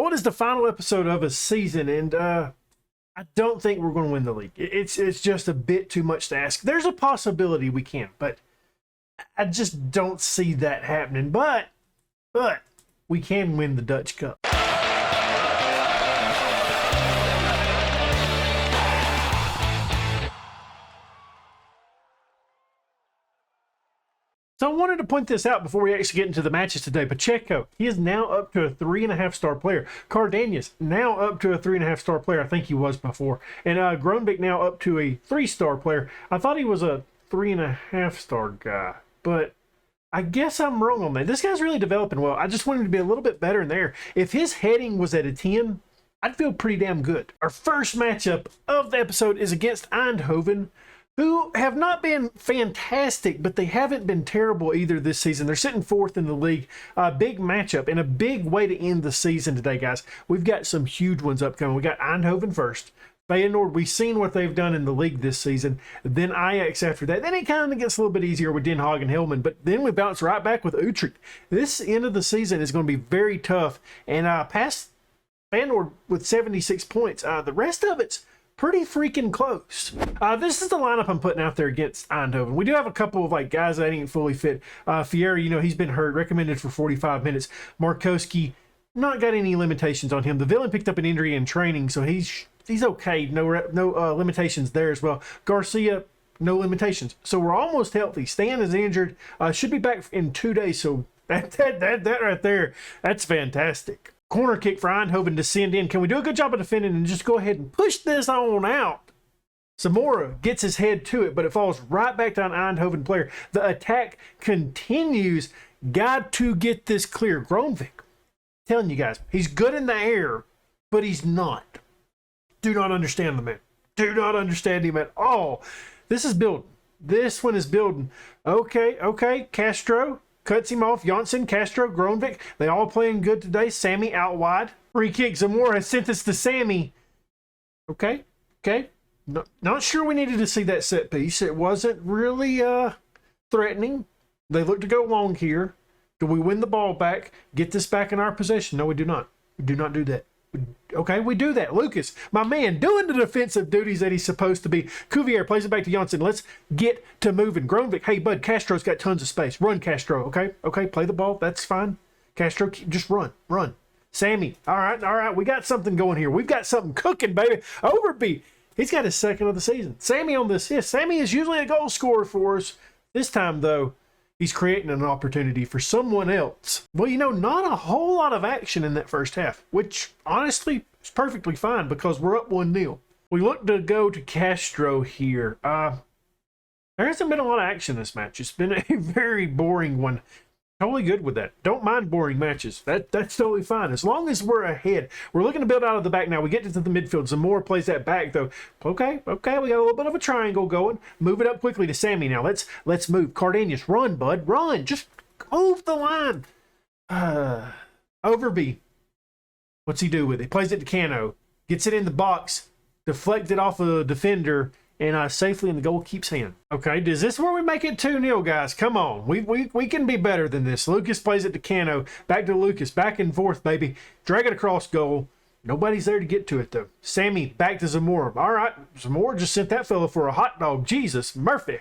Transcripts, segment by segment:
Well, it is the final episode of a season, and I don't think we're going to win the league. It's just a bit too much to ask. There's a possibility we can, but I just don't see that happening. But we can win the Dutch Cup. So I wanted to point this out before we actually get into the matches today. Pacheco, he is now up to a 3.5-star player. Cardenas, now up to a 3.5-star player. I think he was before. And Groenbeek now up to a 3-star player. I thought he was a 3.5-star guy, but I guess I'm wrong on that. This guy's really developing well. I just wanted him to be a little bit better in there. If his heading was at a 10, I'd feel pretty damn good. Our first matchup of the episode is against Eindhoven, who have not been fantastic, but they haven't been terrible either this season. They're sitting 4th in the league. Big matchup and a big way to end the season today, guys. We've got some huge ones upcoming. We got Eindhoven first. Feyenoord, we've seen what they've done in the league this season. Then Ajax after that. Then it kind of gets a little bit easier with Den Haag and Helmond, but then we bounce right back with Utrecht. This end of the season is going to be very tough. And past Feyenoord with 76 points. The rest of it's pretty freaking close. This is the lineup I'm putting out there against Eindhoven. We do have a couple of guys that ain't fully fit. Fieri, he's been hurt, recommended for 45 minutes. Markowski, not got any limitations on him. The villain picked up an injury in training, so he's okay. No limitations there as well. Garcia, no limitations. So we're almost healthy. Stan is injured. Should be back in 2 days. So that right there, that's fantastic. Corner kick for Eindhoven to send in. Can we do a good job of defending and just go ahead and push this on out? Zamora gets his head to it, but it falls right back to an Eindhoven player. The attack continues. Got to get this clear. Groenbeek, telling you guys, he's good in the air, but he's not. Do not understand the man. Do not understand him at all. This is building. This one is building. Okay. Castro cuts him off. Janssen, Castro, Groenbeek, they all playing good today. Sammy out wide. Free kick. Zamora has sent this to Sammy. Okay. Not sure we needed to see that set piece. It wasn't really threatening. They look to go long here. Do we win the ball back? Get this back in our possession? No, we do not. We do not do that. Okay, we do that. Lucas, my man, doing the defensive duties that he's supposed to be. Cuvier plays it back to Janssen. Let's get to moving. Groenbeek, hey, bud, Castro's got tons of space. Run, Castro, okay, play the ball. That's fine. Castro, just run. Sammy, all right, we got something going here. We've got something cooking, baby. Overbeat. He's got his second of the season. Sammy on this. Yes, Sammy is usually a goal scorer for us. This time, though, he's creating an opportunity for someone else. Well, not a whole lot of action in that first half, which honestly is perfectly fine because we're up 1-0. We look to go to Castro here. There hasn't been a lot of action this match. It's been a very boring one. Totally good with that. Don't mind boring matches. That's totally fine. As long as we're ahead. We're looking to build out of the back now. We get to the midfield. Zamora plays that back, though. Okay. We got a little bit of a triangle going. Move it up quickly to Sammy now. Let's move. Cardenas, run, bud. Run. Just move the line. Overby. What's he do with it? Plays it to Cano. Gets it in the box. Deflected off a defender. And safely in the goalkeeper's hand. Okay, is this where we make it 2-0, guys? Come on. We can be better than this. Lucas plays it to Cano. Back to Lucas. Back and forth, baby. Drag it across goal. Nobody's there to get to it, though. Sammy, back to Zamora. All right, Zamora just sent that fella for a hot dog. Jesus, Murphy.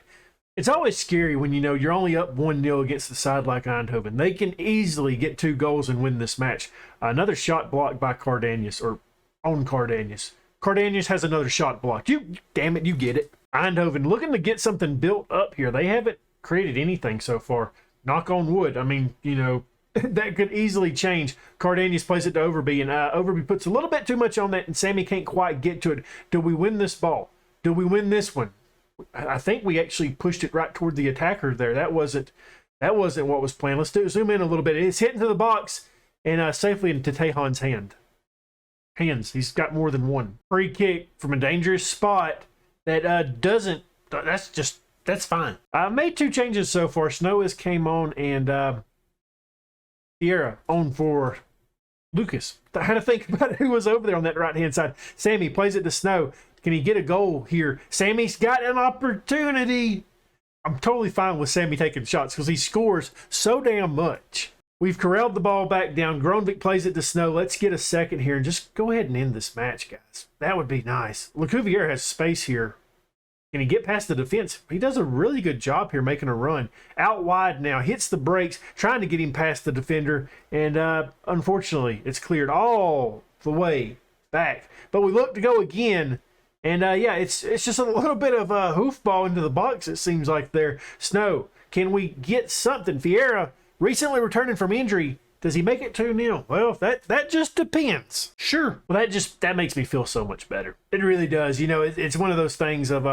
It's always scary when you're only up 1-0 against the side like Eindhoven. They can easily get 2 goals and win this match. Another shot blocked by Cardenas, or on Cardenas. Cardenas has another shot blocked. Damn it, you get it. Eindhoven looking to get something built up here. They haven't created anything so far. Knock on wood. I mean, that could easily change. Cardenas plays it to Overby, and Overby puts a little bit too much on that, and Sammy can't quite get to it. Do we win this ball? Do we win this one? I think we actually pushed it right toward the attacker there. That wasn't what was planned. Let's zoom in a little bit. It's hitting to the box, and safely into Tejan's hands. He's got more than one. Free kick from a dangerous spot that that's fine. I've made 2 changes so far. Snow has came on, and Sierra on for Lucas. I had to think about who was over there on that right-hand side. Sammy plays it to Snow. Can he get a goal here? Sammy's got an opportunity. I'm totally fine with Sammy taking shots because he scores so damn much. We've corralled the ball back down. Gronvik plays it to Snow. Let's get a second here and just go ahead and end this match, guys. That would be nice. Lecuvier has space here. Can he get past the defense? He does a really good job here making a run. Out wide now, hits the brakes, trying to get him past the defender, and unfortunately, it's cleared all the way back. But we look to go again, and yeah, it's just a little bit of a hoofball into the box, it seems like there. Snow, can we get something? Fiera, recently returning from injury, does he make it 2-0? Well, that just depends. Sure. Well, that makes me feel so much better. It really does. You know, it's one of those things of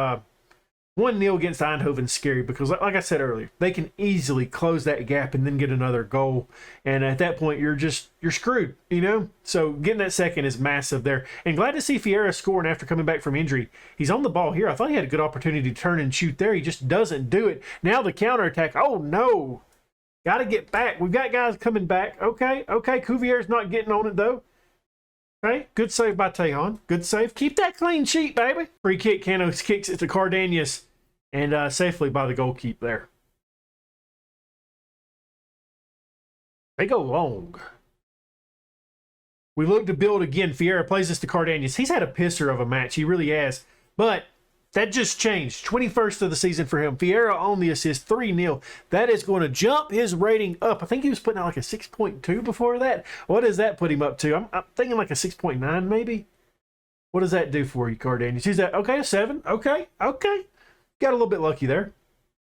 1-0 against Eindhoven's scary because, like I said earlier, they can easily close that gap and then get another goal. And at that point, you're screwed, you know? So getting that second is massive there. And glad to see Fiera scoring after coming back from injury. He's on the ball here. I thought he had a good opportunity to turn and shoot there. He just doesn't do it. Now the counterattack. Oh, no. Got to get back. We've got guys coming back. Okay. Cuvier's not getting on it, though. Okay, good save by Tejon. Good save. Keep that clean sheet, baby. Free kick. Canos kicks it to Cardanius and safely by the goalkeeper there. They go long. We look to build again. Fiera plays this to Cardanius. He's had a pisser of a match. He really has. But that just changed. 21st of the season for him. Fiera on the assist, 3-0. That is going to jump his rating up. I think he was putting out like a 6.2 before that. What does that put him up to? I'm thinking like a 6.9 maybe. What does that do for you, Cardanius? He's at, okay, a 7. Okay. Got a little bit lucky there.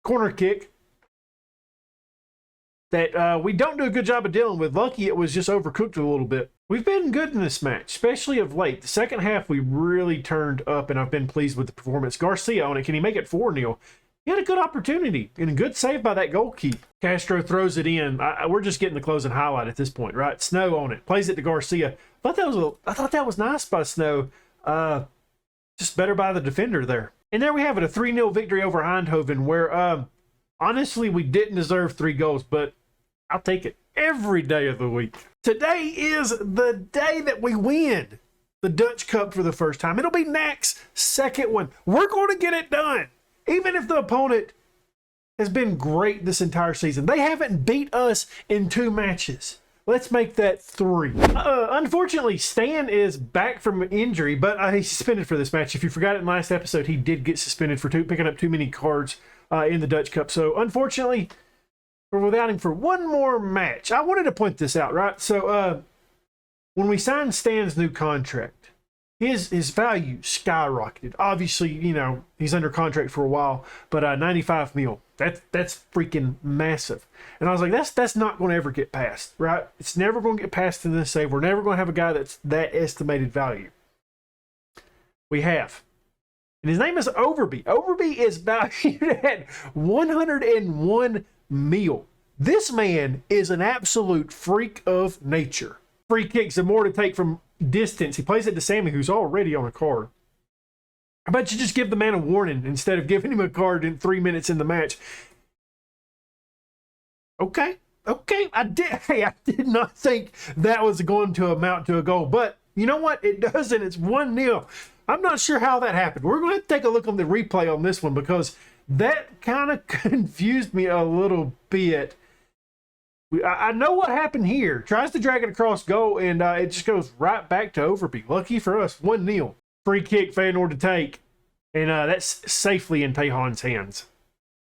Corner kick that we don't do a good job of dealing with. Lucky it was just overcooked a little bit. We've been good in this match, especially of late. The second half, we really turned up, and I've been pleased with the performance. Garcia on it. Can he make it 4-0? He had a good opportunity and a good save by that goalkeeper. Castro throws it in. We're just getting the closing highlight at this point, right? Snow on it. Plays it to Garcia. I thought that was nice by Snow. Just better by the defender there. And there we have it, a 3-0 victory over Eindhoven, where honestly, we didn't deserve 3 goals, but I'll take it every day of the week. Today is the day that we win the Dutch Cup for the first time. It'll be NAC's second one. We're going to get it done. Even if the opponent has been great this entire season. They haven't beat us in 2 matches. Let's make that 3. Unfortunately, Stan is back from injury, but he's suspended for this match. If you forgot it in last episode, he did get suspended for picking up too many cards in the Dutch Cup. So unfortunately, we're without him for 1 more match. I wanted to point this out, right? So when we signed Stan's new contract, his value skyrocketed. Obviously, you know, he's under contract for a while, but 95 mil. That's freaking massive. And I was like, that's not going to ever get passed, right? It's never going to get passed in this save. We're never going to have a guy that's that estimated value. We have. And his name is Overby. Overby is valued at 101 mil. This man is an absolute freak of nature. Free kicks and more to take from distance. He plays it to Sammy, who's already on a card. How about you just give the man a warning instead of giving him a card in 3 minutes in the match? Okay. I did not think that was going to amount to a goal, but you know what? It doesn't. It's 1-0. I'm not sure how that happened. We're going to take a look on the replay on this one because that kind of confused me a little bit. I know what happened here. Tries to drag it across goal, and it just goes right back to Overby. Lucky for us, 1-0. Free kick, Feyenoord to take. And that's safely in Tejon's hands.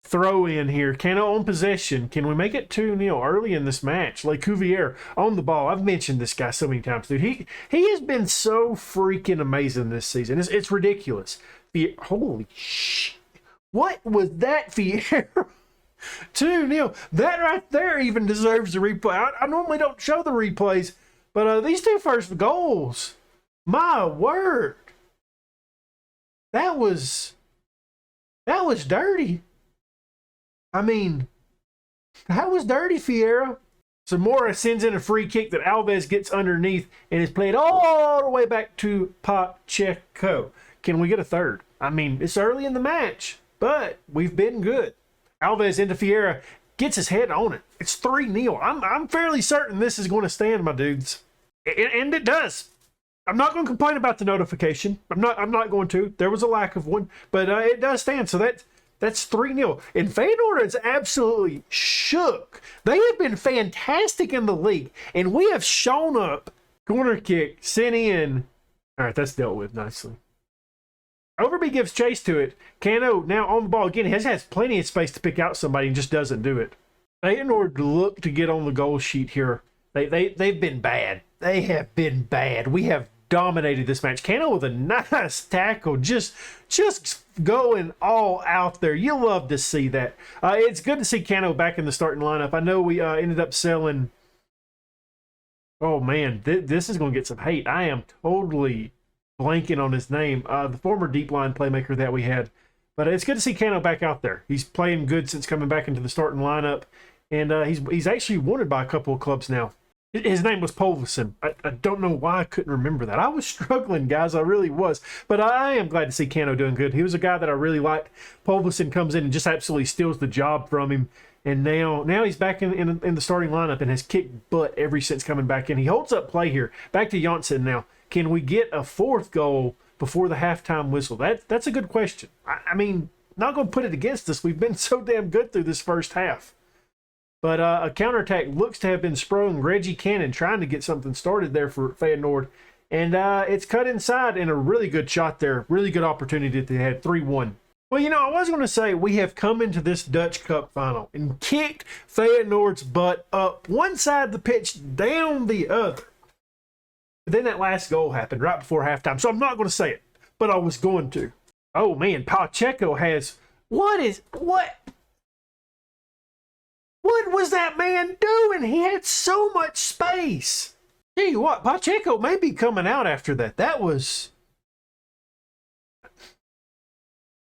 Throw in here. Cano on possession. Can we make it 2-0 early in this match? Lecuvier on the ball. I've mentioned this guy so many times, dude. He has been so freaking amazing this season. It's ridiculous. Holy shit. What was that, Fiera? 2-0. That right there even deserves a replay. I normally don't show the replays, but these 2 first goals, my word, that was dirty. I mean, that was dirty, Fiera. Zamora sends in a free kick that Alves gets underneath and is played all the way back to Pacheco. Can we get a third? I mean, it's early in the match, but we've been good. Alves into Fiera, gets his head on it. It's 3-0. I'm fairly certain this is going to stand, my dudes. And it does. I'm not going to complain about the notification. I'm not going to. There was a lack of one, but it does stand. So That's 3-0. And Feyenoord is absolutely shook. They have been fantastic in the league, and we have shown up. Corner kick, sent in. All right, that's dealt with nicely. Overby gives chase to it. Cano now on the ball again. He has plenty of space to pick out somebody and just doesn't do it. Feyenoord look to get on the goal sheet here. They've been bad. They have been bad. We have dominated this match. Cano with a nice tackle, just going all out there. You love to see that. It's good to see Cano back in the starting lineup. I know we ended up selling. Oh man, this is going to get some hate. I am totally blanking on his name. The former deep line playmaker that we had. But it's good to see Cano back out there. He's playing good since coming back into the starting lineup. And he's actually wanted by a couple of clubs now. His name was Polvison. I don't know why I couldn't remember that. I was struggling, guys. I really was. But I am glad to see Cano doing good. He was a guy that I really liked. Polvison comes in and just absolutely steals the job from him. And now he's back in the starting lineup and has kicked butt ever since coming back in. He holds up play here. Back to Janssen now. Can we get a fourth goal before the halftime whistle? That's a good question. I mean, not going to put it against us. We've been so damn good through this first half. But a counterattack looks to have been sprung. Reggie Cannon trying to get something started there for Feyenoord. And it's cut inside and a really good shot there. Really good opportunity that they had. 3-1. Well, you know, I was going to say we have come into this Dutch Cup final and kicked Feyenoord's butt up one side of the pitch, down the other. But then that last goal happened right before halftime. So I'm not going to say it, but I was going to. Oh, man, Pacheco has... What was that man doing? He had so much space. Tell you what, Pacheco may be coming out after that. That was...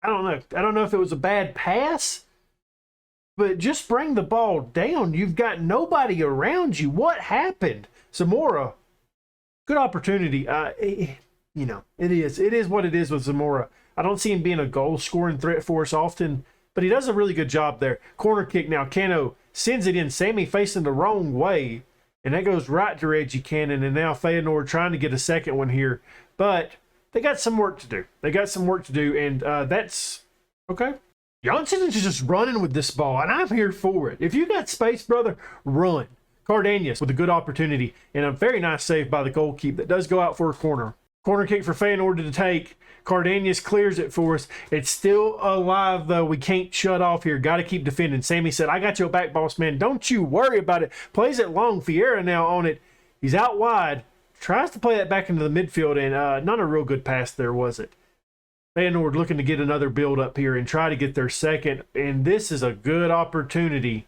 I don't know. I don't know if it was a bad pass, but just bring the ball down. You've got nobody around you. What happened? Zamora, good opportunity. You know, it is what it is with Zamora. I don't see him being a goal-scoring threat for us often, but he does a really good job there. Corner kick now. Cano sends it in. Sammy facing the wrong way, and that goes right to Reggie Cannon, and now Feyenoord trying to get a second one here, but they got some work to do. And that's okay. Janssen is just running with this ball, and I'm here for it. If you got space, brother, run. Cardenas with a good opportunity, and a very nice save by the goalkeeper that does go out for a corner. Corner kick for Feyenoord to take. Cardenas clears it for us. It's still alive, though. We can't shut off here. Got to keep defending. Sammy said, I got your back, boss man. Don't you worry about it. Plays it long. Fiera now on it. He's out wide. Tries to play that back into the midfield, and not a real good pass there, was it? Feyenoord looking to get another build up here and try to get their second, and this is a good opportunity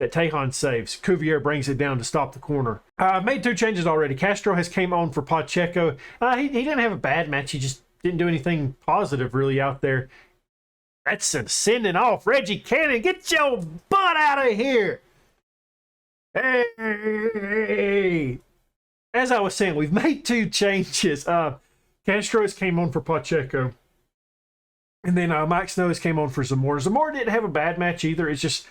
that Tejan saves. Cuvier brings it down to stop the corner. Made 2 changes already. Castro has came on for Pacheco. He didn't have a bad match. He just didn't do anything positive really out there. That's a sending off. Reggie Cannon, get your butt out of here. Hey. As I was saying, we've made 2 changes. Castro's came on for Pacheco. And then Mike Snows came on for Zamora. Zamora didn't have a bad match either. It's just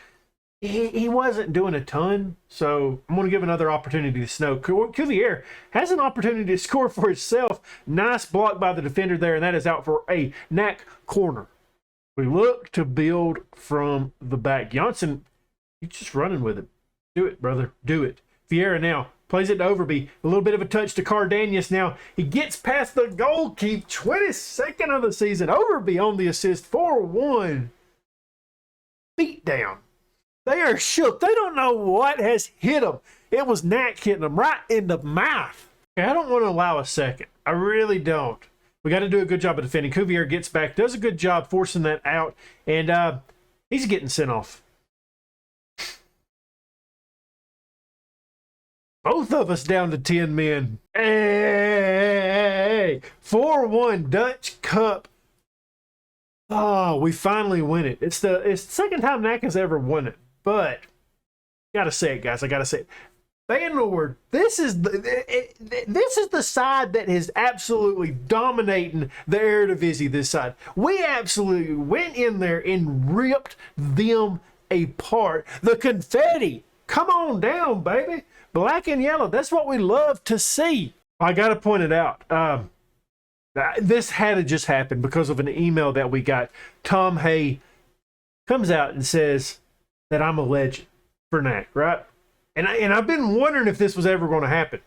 he wasn't doing a ton. So I'm going to give another opportunity to Snow. Cuvier has an opportunity to score for himself. Nice block by the defender there, and that is out for a NAC corner. We look to build from the back. Janssen, you're just running with it. Do it, brother. Do it. Vieira now plays it to Overby. A little bit of a touch to Cardenas now. He gets past the goalkeeper. 22nd of the season. Overby on the assist. 4-1. Beat down. They are shook. They don't know what has hit them. It was NAC hitting them right in the mouth. Okay, I don't want to allow a second. I really don't. We got to do a good job of defending. Cuvier gets back. Does a good job forcing that out. And he's getting sent off. Both of us down to 10 men. Hey, 4-1 Dutch Cup. Oh, we finally win it. It's the second time NAC has ever won it. But, gotta say it, guys. I gotta say it. Feyenoord, this is the side that is absolutely dominating the Eredivisie this side. We absolutely went in there and ripped them apart. The confetti. Come on down, baby. Black and yellow. That's what we love to see. I got to point it out. This had to just happen because of an email that we got. Tom Hay comes out and says that I'm a legend for NAC, right? And I've been wondering if this was ever going to happen.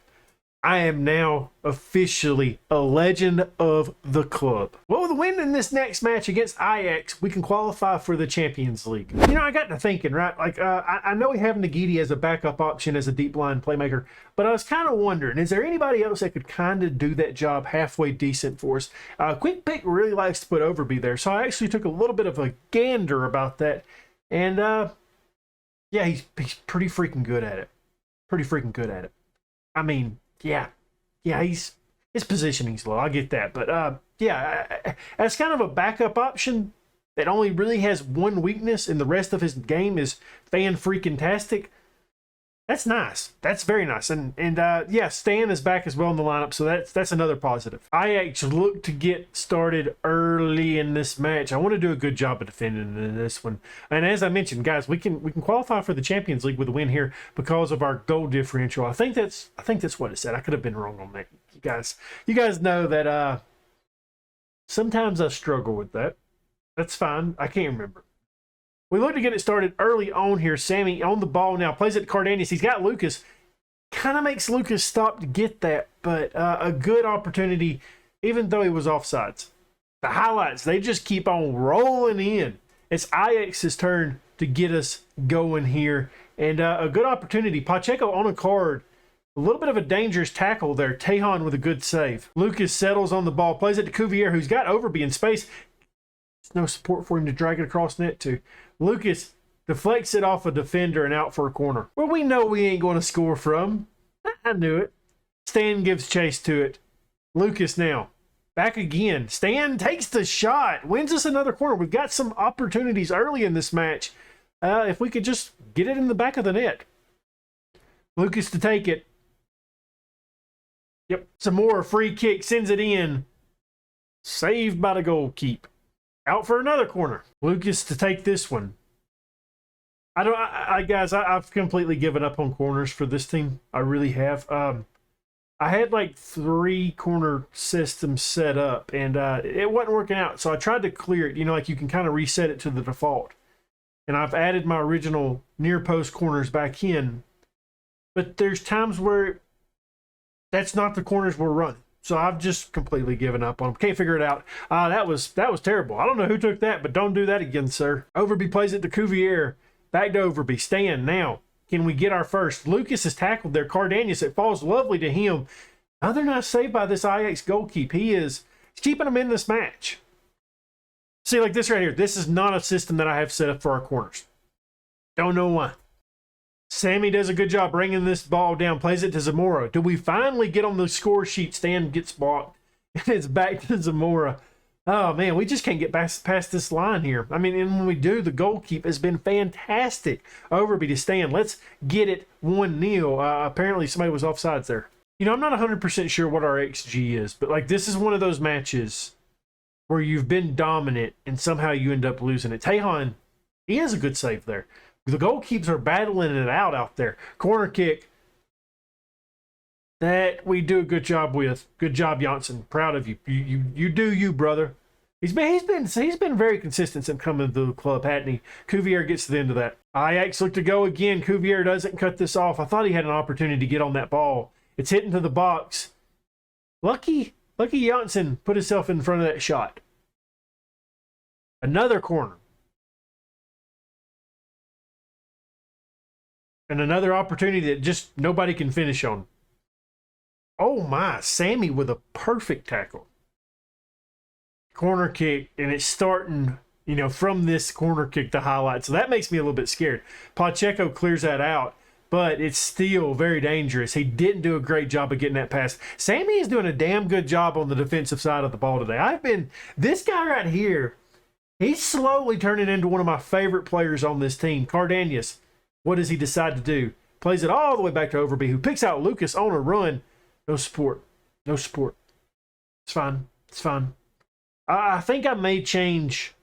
I am now officially a legend of the club. Well, with a win in this next match against Ajax, we can qualify for the Champions League. You know, I got to thinking, right? Like, I know we have Nagidi as a backup option as a deep line playmaker, but I was kind of wondering, is there anybody else that could kind of do that job halfway decent for us? Quick Pick really likes to put Overby there, so I actually took a little bit of a gander about that, and yeah, he's pretty freaking good at it. Pretty freaking good at it. I mean, yeah, his positioning's low. I get that, but yeah, as kind of a backup option that only really has one weakness, and the rest of his game is fan-freaking-tastic. That's nice. That's very nice. And yeah, Stan is back as well in the lineup, so that's another positive. Ajax look to get started early in this match. I want to do a good job of defending in this one. And as I mentioned, guys, we can qualify for the Champions League with a win here because of our goal differential. I think that's what it said. I could have been wrong on that. You guys know that sometimes I struggle with that. That's fine. I can't remember. We look to get it started early on here. Sammy on the ball now. Plays it to Cardenas. He's got Lucas. Kind of makes Lucas stop to get that, but a good opportunity, even though he was offsides. The highlights, they just keep on rolling in. It's Ajax's turn to get us going here. And a good opportunity. Pacheco on a card. A little bit of a dangerous tackle there. Tejan with a good save. Lucas settles on the ball. Plays it to Cuvier, who's got Overby in space. There's no support for him to drag it across net to. Lucas deflects it off a defender and out for a corner. Well, we know we ain't going to score from. I knew it. Stan gives chase to it. Lucas now. Back again. Stan takes the shot. Wins us another corner. We've got some opportunities early in this match. If we could just get it in the back of the net. Lucas to take it. Yep. Some more free kick. Sends it in. Saved by the goalkeeper. Out for another corner. Lucas to take this one. Guys, I've completely given up on corners for this team. I really have. I had like 3 corner systems set up, and it wasn't working out. So I tried to clear it. You know, like you can kind of reset it to the default. And I've added my original near post corners back in. But there's times where that's not the corners we're running. So I've just completely given up on them. Can't figure it out. That was terrible. I don't know who took that, but don't do that again, sir. Overby plays it to Cuvier. Back to Overby. Stan now. Can we get our first? Lucas is tackled there. Cardenas, it falls lovely to him. Another nice save by this Ajax goalkeeper. He's keeping them in this match. See, like this right here. This is not a system that I have set up for our corners. Don't know why. Sammy does a good job bringing this ball down, plays it to Zamora. Do we finally get on the score sheet? Stan gets blocked, and it's back to Zamora. Oh, man, we just can't get past this line here. I mean, and when we do, the goalkeep has been fantastic. Overby to Stan. Let's get it 1-0. Apparently, somebody was offsides there. You know, I'm not 100% sure what our XG is, but, like, this is one of those matches where you've been dominant, and somehow you end up losing it. Tejan, he has a good save there. The goalkeepers are battling it out there. Corner kick that we do a good job with. Good job, Janssen. Proud of you. You do you, brother. He's been very consistent since coming to the club, hadn't he? Cuvier gets to the end of that. Ajax look to go again. Cuvier doesn't cut this off. I thought he had an opportunity to get on that ball. It's hitting to the box. Lucky Janssen put himself in front of that shot. Another corner. And another opportunity that just nobody can finish on. Oh my, Sammy with a perfect tackle. Corner kick, and it's starting, you know, from this corner kick to highlight. So that makes me a little bit scared. Pacheco clears that out, but it's still very dangerous. He didn't do a great job of getting that pass. Sammy is doing a damn good job on the defensive side of the ball today. This guy right here, he's slowly turning into one of my favorite players on this team. Cardenas. What does he decide to do? Plays it all the way back to Overby, who picks out Lucas on a run. No support. No support. It's fine. It's fine. I think I may change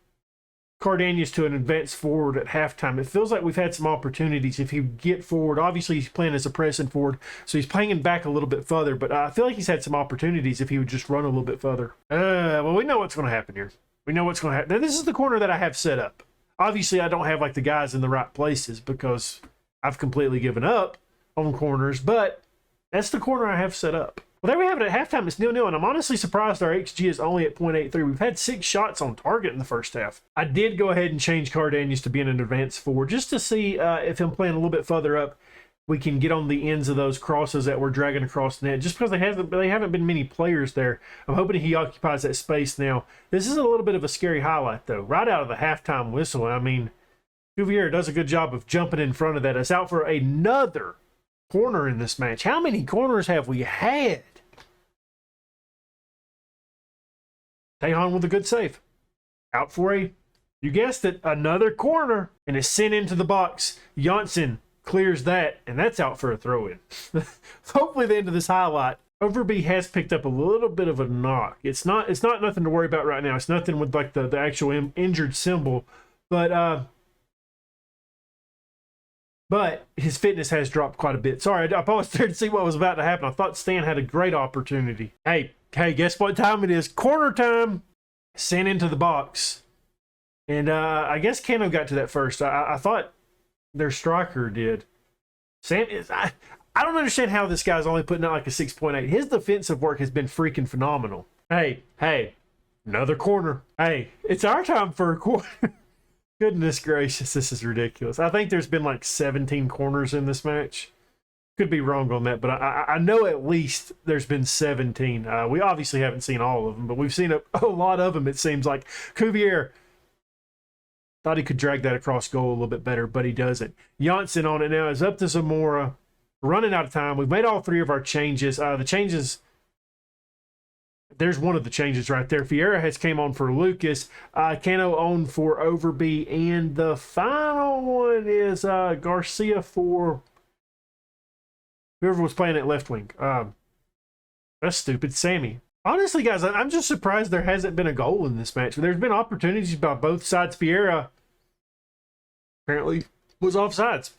Cardenas to an advanced forward at halftime. It feels like we've had some opportunities if he get forward. Obviously, he's playing as a pressing forward, so he's playing back a little bit further. But I feel like he's had some opportunities if he would just run a little bit further. Well, we know what's going to happen here. We know what's going to happen. Now, this is the corner that I have set up. Obviously, I don't have like the guys in the right places because I've completely given up on corners, but that's the corner I have set up. Well, there we have it. At halftime, it's 0-0, and I'm honestly surprised our XG is only at 0.83. We've had 6 shots on target in the first half. I did go ahead and change Cardanius to being an advanced forward just to see if him playing a little bit further up, we can get on the ends of those crosses that we're dragging across the net. Just because they haven't been many players there, I'm hoping he occupies that space now. This is a little bit of a scary highlight, though. Right out of the halftime whistle, I mean, Cuvier does a good job of jumping in front of that. It's out for another corner in this match. How many corners have we had? Tejan with a good save. Out for you guessed it, another corner. And it's sent into the box. Janssen clears that, and that's out for a throw-in. Hopefully the end of this highlight, Overby has picked up a little bit of a knock. It's not nothing to worry about right now. It's nothing with like the actual injured symbol. But his fitness has dropped quite a bit. Sorry, I paused there to see what was about to happen. I thought Stan had a great opportunity. Hey, guess what time it is? Corner time. Sent into the box. And I guess Cano got to that first. I thought their striker did. Sam is... I don't understand how this guy's only putting out like a 6.8. His defensive work has been freaking phenomenal. Hey, another corner. Hey, it's our time for a corner. Goodness gracious, this is ridiculous. I think there's been like 17 corners in this match. Could be wrong on that, but I know at least there's been 17. We obviously haven't seen all of them, but we've seen a lot of them, it seems like. Cuvier thought he could drag that across goal a little bit better, but he doesn't. Janssen on it now is up to Zamora. Running out of time. We've made all 3 of our changes. The changes... There's one of the changes right there. Fiera has came on for Lucas. Cano on for Overby. And the final one is Garcia for whoever was playing at left wing. That's stupid. Sammy. Honestly, guys, I'm just surprised there hasn't been a goal in this match. There's been opportunities by both sides. Fiera apparently was offsides.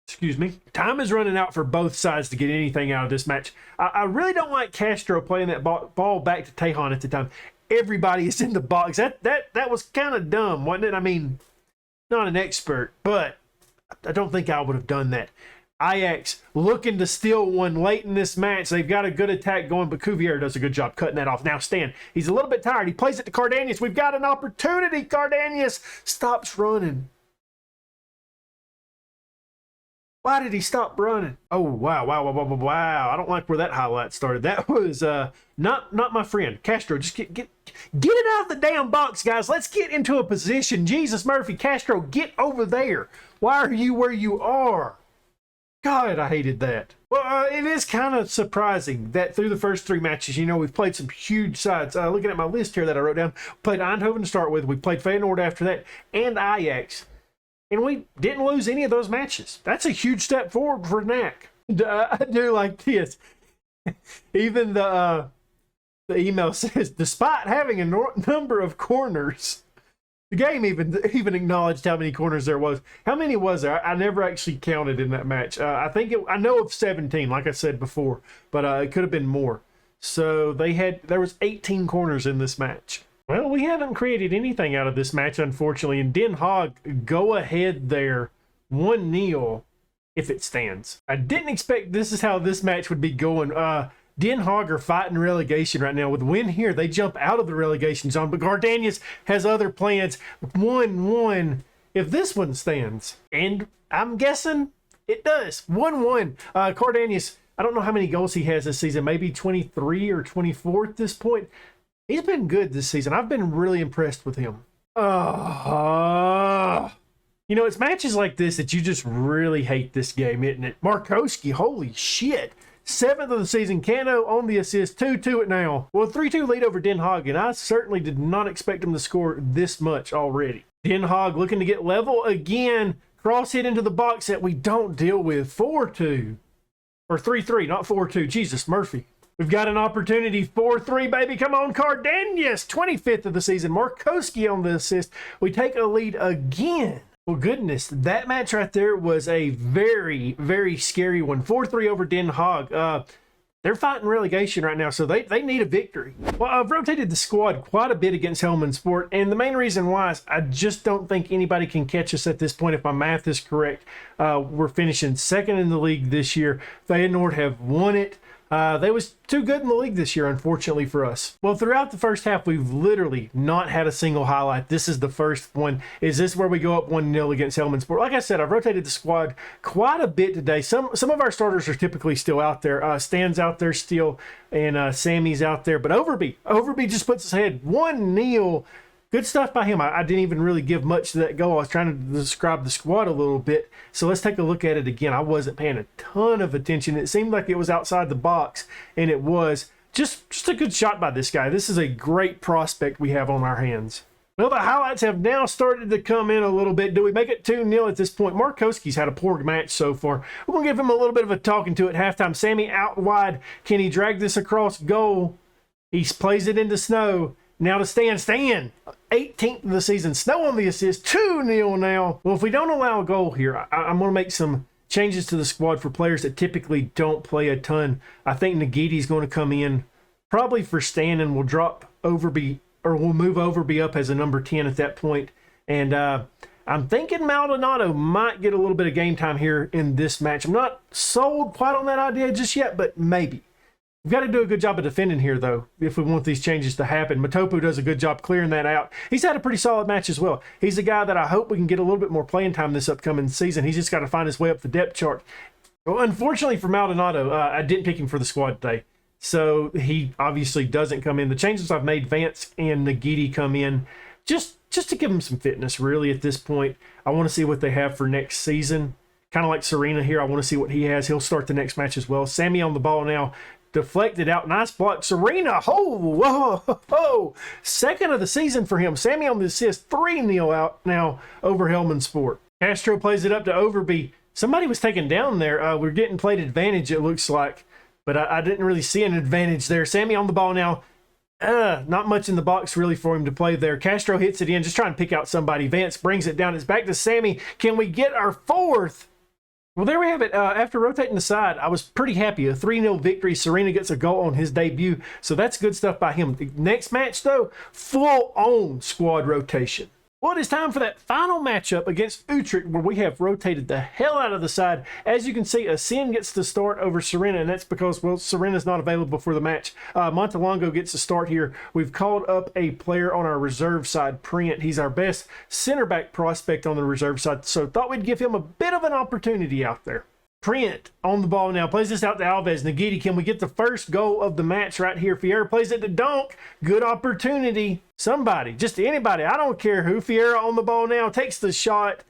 Excuse me. Time is running out for both sides to get anything out of this match. I really don't like Castro playing that ball back to Tejan at the time. Everybody is in the box. That was kind of dumb, wasn't it? I mean, not an expert, but I don't think I would have done that. Ajax looking to steal one late in this match. They've got a good attack going, but Cuvier does a good job cutting that off. Now Stan, he's a little bit tired. He plays it to Cardanius. We've got an opportunity. Cardanius stops running. Why did he stop running? Oh, wow. I don't like where that highlight started. That was not my friend. Castro, just get it out of the damn box, guys. Let's get into a position. Jesus, Murphy, Castro, get over there. Why are you where you are? God, I hated that. Well, it is kind of surprising that through the first 3 matches, we've played some huge sides. Looking at my list here that I wrote down, played Eindhoven to start with. We played Feyenoord after that, and Ajax. And we didn't lose any of those matches. That's a huge step forward for NAC. I do like this. Even the email says, despite having a number of corners, the game even acknowledged how many corners there was. How many was there? I never actually counted in that match. I know of 17, like I said before, but it could have been more. So there was 18 corners in this match. Well, we haven't created anything out of this match, unfortunately. And Den Haag go ahead there 1-0 if it stands. I didn't expect this is how this match would be going. Den Haag are fighting relegation right now. With a win here, they jump out of the relegation zone. But Gardanius has other plans. 1-1 if this one stands. And I'm guessing it does. 1-1. Cardanius, I don't know how many goals he has this season. Maybe 23 or 24 at this point. He's been good this season. I've been really impressed with him. It's matches like this that you just really hate this game, isn't it? Markowski, holy shit. 7th of the season. Cano on the assist. 2-2 it now. Well, 3-2 lead over Den Haag, and I certainly did not expect him to score this much already. Den Haag looking to get level again. Cross hit into the box that we don't deal with. 4-2. Or 3-3, not 4-2. Jesus, Murphy. We've got an opportunity. 4-3, baby. Come on, Cardanius. 25th of the season. Markowski on the assist. We take a lead again. Well, goodness, that match right there was a very, very scary one. 4-3 over Den Haag. They're fighting relegation right now, so they need a victory. Well, I've rotated the squad quite a bit against Hellman Sport, and the main reason why is I just don't think anybody can catch us at this point if my math is correct. We're finishing second in the league this year. Feyenoord have won it. They was too good in the league this year, unfortunately for us. Well, throughout the first half, we've literally not had a single highlight. This is the first one. Is this where we go up 1-0 against Hellman Sport? Like I said, I've rotated the squad quite a bit today. Some of our starters are typically still out there. Stan's out there still, and Sammy's out there. But Overby just puts his head 1-0. Good stuff by him. I didn't even really give much to that goal. I was trying to describe the squad a little bit. So let's take a look at it again. I wasn't paying a ton of attention. It seemed like it was outside the box, and it was. Just a good shot by this guy. This is a great prospect we have on our hands. Well, the highlights have now started to come in a little bit. Do we make it 2-0 at this point? Markowski's had a poor match so far. We're going to give him a little bit of a talking to at halftime. Sammy out wide. Can he drag this across goal? He plays it into Snow. Now to Stan, 18th of the season. Snow on the assist, 2-0 now. Well, if we don't allow a goal here, I'm going to make some changes to the squad for players that typically don't play a ton. I think Nagiti's going to come in probably for Stan, and we'll drop Overby, or we'll move Overby up as a number 10 at that point. And I'm thinking Maldonado might get a little bit of game time here in this match. I'm not sold quite on that idea just yet, but maybe. We've got to do a good job of defending here, though, if we want these changes to happen. Matopu does a good job clearing that out. He's had a pretty solid match as well. He's a guy that I hope we can get a little bit more playing time this upcoming season. He's just got to find his way up the depth chart. Well, unfortunately for Maldonado, I didn't pick him for the squad today, so he obviously doesn't come in. The changes I've made, Vance and Nagiti come in just to give him some fitness, really, at this point. I want to see what they have for next season. Kind of like Serena here. I want to see what he has. He'll start the next match as well. Sammy on the ball now. Deflected out. Nice block. Serena. Oh, whoa, whoa. Second of the season for him. Sammy on the assist. 3-0 out now over Hellman Sport. Castro plays it up to Overby. Somebody was taken down there. We're getting played advantage, it looks like. But I didn't really see an advantage there. Sammy on the ball now. Not much in the box really for him to play there. Castro hits it in. Just trying to pick out somebody. Vance brings it down. It's back to Sammy. Can we get our fourth? Well, there we have it. After rotating the side, I was pretty happy. A 3-0 victory. Serena gets a goal on his debut, so that's good stuff by him. The next match, though, full-on squad rotation. Well, it is time for that final matchup against Utrecht, where we have rotated the hell out of the side. As you can see, Asin gets the start over Serena, and that's because, well, Serena's not available for the match. Montalongo gets the start here. We've called up a player on our reserve side, Print. He's our best center back prospect on the reserve side, so thought we'd give him a bit of an opportunity out there. Print on the ball now. Plays this out to Alves. Nagiti, can we get the first goal of the match right here? Fiera plays it to Donk. Good opportunity. Somebody, just anybody, I don't care who. Fiera on the ball now. Takes the shot,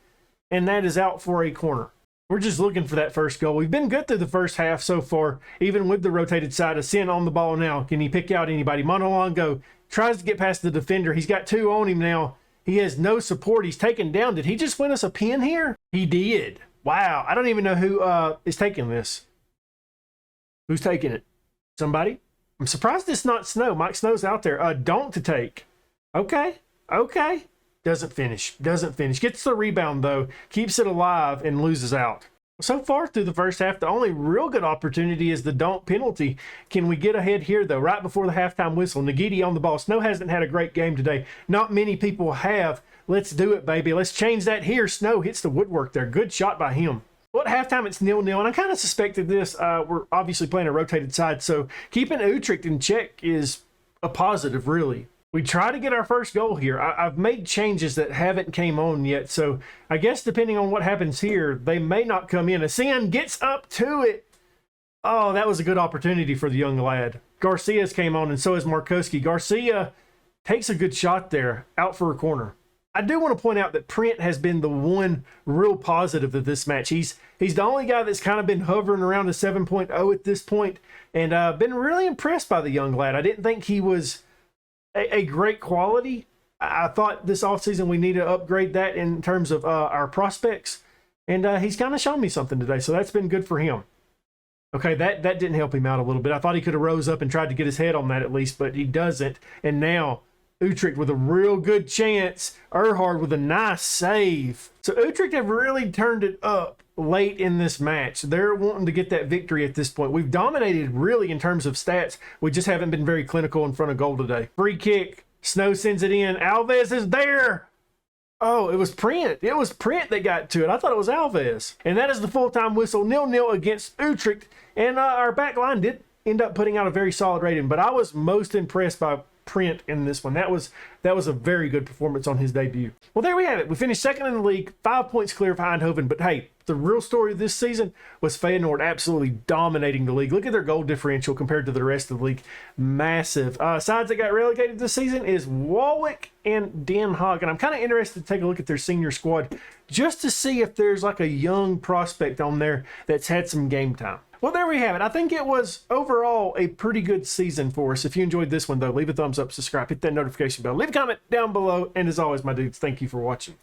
and that is out for a corner. We're just looking for that first goal. We've been good through the first half so far, even with the rotated side. Asin on the ball now. Can he pick out anybody? Montalongo tries to get past the defender. He's got two on him now. He has no support. He's taken down. Did he just win us a pin here? He did. Wow, I don't even know who is taking this. Who's taking it? Somebody? I'm surprised it's not Snow. Mike Snow's out there. Don't to take. Okay. Doesn't finish. Gets the rebound, though. Keeps it alive and loses out. So far through the first half, the only real good opportunity is the Donk penalty. Can we get ahead here, though? Right before the halftime whistle. Nagiti on the ball. Snow hasn't had a great game today. Not many people have. Let's do it, baby. Let's change that here. Snow hits the woodwork there. Good shot by him. Well, at halftime, it's 0-0, and I kind of suspected this. We're obviously playing a rotated side, so keeping Utrecht in check is a positive, really. We try to get our first goal here. I've made changes that haven't came on yet, so I guess depending on what happens here, they may not come in. Asin gets up to it. Oh, that was a good opportunity for the young lad. Garcia's came on, and so has Markowski. Garcia takes a good shot there, out for a corner. I do want to point out that Print has been the one real positive of this match. He's the only guy that's kind of been hovering around the 7.0 at this point, and been really impressed by the young lad. I didn't think he was a great quality. I thought this offseason we need to upgrade that in terms of our prospects, and he's kind of shown me something today, so that's been good for him. Okay, that didn't help him out a little bit. I thought he could have rose up and tried to get his head on that at least, but he doesn't, and now Utrecht with a real good chance. Erhard with a nice save. So Utrecht have really turned it up late in this match. They're wanting to get that victory at this point. We've dominated really in terms of stats. We just haven't been very clinical in front of goal today. Free kick. Snow sends it in. Alves is there. Oh, it was Print. It was Print that got to it. I thought it was Alves. And that is the full-time whistle. 0-0 against Utrecht. And our back line did end up putting out a very solid rating. But I was most impressed by Print in this one. That was a very good performance on his debut. Well, there we have it. We finished second in the league, 5 points clear of Eindhoven. But hey, the real story of this season was Feyenoord absolutely dominating the league. Look at their goal differential compared to the rest of the league. Massive. Sides that got relegated this season is Warwick and Den Haag. And I'm kind of interested to take a look at their senior squad just to see if there's like a young prospect on there that's had some game time. Well, there we have it. I think it was overall a pretty good season for us. If you enjoyed this one, though, leave a thumbs up, subscribe, hit that notification bell, leave a comment down below. And as always, my dudes, thank you for watching.